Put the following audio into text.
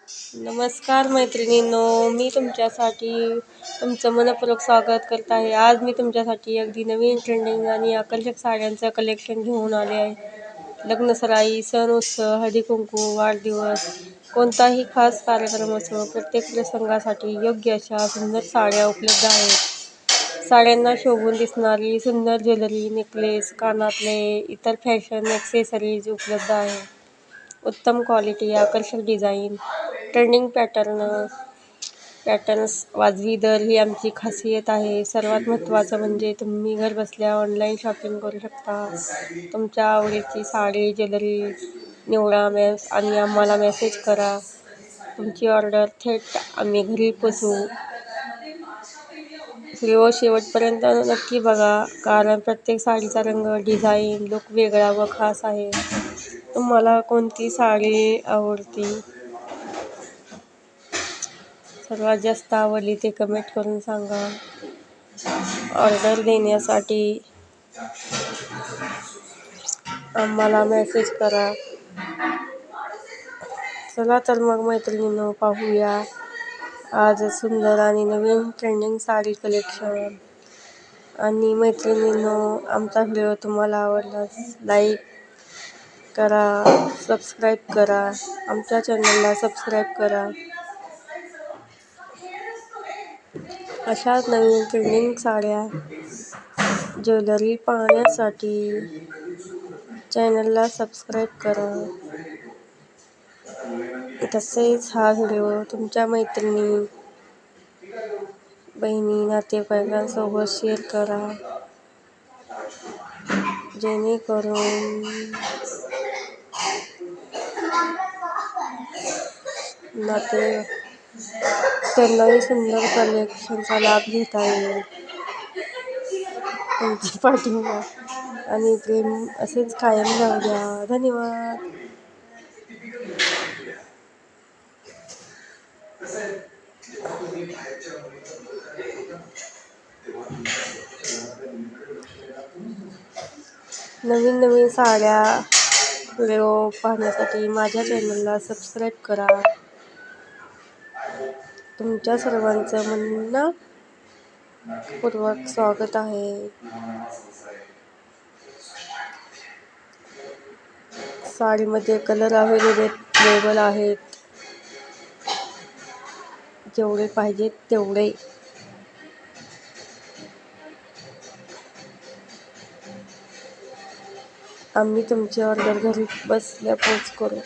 नमस्कार मैत्रिणींनो, मी तुमच्यासाठी तुमचं मनपूर्वक स्वागत करत आहे. आज मी तुमच्यासाठी अगदी नवीन ट्रेंडिंग आणि आकर्षक साड्यांचं कलेक्शन घेऊन आले आहे. लग्नसराई, सण उत्सव, हळदी-कुंकू, वाढदिवस, कोणताही खास कार्यक्रम असो, प्रत्येक प्रसंगासाठी योग्य अशा सुंदर साड्या उपलब्ध आहेत. साड्यांना शोभून दिसणारी सुंदर ज्वेलरी, नेकलेस, कानातले, इतर फॅशन ॲक्सेसरीज उपलब्ध आहे. उत्तम क्वालिटी, आकर्षक डिझाईन, ट्रेंडिंग पॅटर्न्स, वाजवी दर ही आमची खासियत आहे. सर्वात महत्त्वाचं म्हणजे तुम्ही घरबसल्या ऑनलाईन शॉपिंग करू शकता. तुमच्या आवडीची साडी, ज्वेलरी निवडा आणि आम्हाला मेसेज करा. तुमची ऑर्डर थेट आम्ही घरी पोचवू. व्हिडिओ शेवटपर्यंत नक्की बघा, कारण प्रत्येक साडीचा रंग, डिझाईन, लूक वेगळा व खास आहे. तुम्हाला कोणती साडी आवडती, सर्वात जास्त आवडली ते कमेंट करून सांगा. ऑर्डर देण्यासाठी आम्हाला मेसेज करा. चला तर मग मैत्रिणींनो, पाहूया आज सुंदर आणि नवीन ट्रेंडिंग साडी कलेक्शन. आणि मैत्रिणींनो, आमचा व्हिडिओ तुम्हाला आवडल्यास लाईक करा, सबस्क्राईब करा, आमच्या चॅनलला सबस्क्राईब करा. अशाच नवीन ट्रेंडिंग साड्या, ज्वेलरी पाहण्यासाठी चॅनलला सबस्क्राईब करा. तसेच हा व्हिडिओ तुमच्या मैत्रिणी, बहिणी, नातेवाईकांसोबत शेअर करा, जेणेकरून त्यांनाही सुंदर कलेक्शनचा लाभ घेता येईल. तुमचा पाठिंबा आणि प्रेम असेच कायम राहू द्या. धन्यवाद. नवीन साड्या व्हिडिओ पाहण्यासाठी माझ्या चॅनलला सबस्क्राईब करा. तुमच्या सर्वांचं मनपूर्वक स्वागत आहे. साडीमध्ये कलर अवेलेबल आहेत, जेवढे पाहिजेत तेवढे. आम्ही तुमची ऑर्डर घरी बसल्या पोच करू.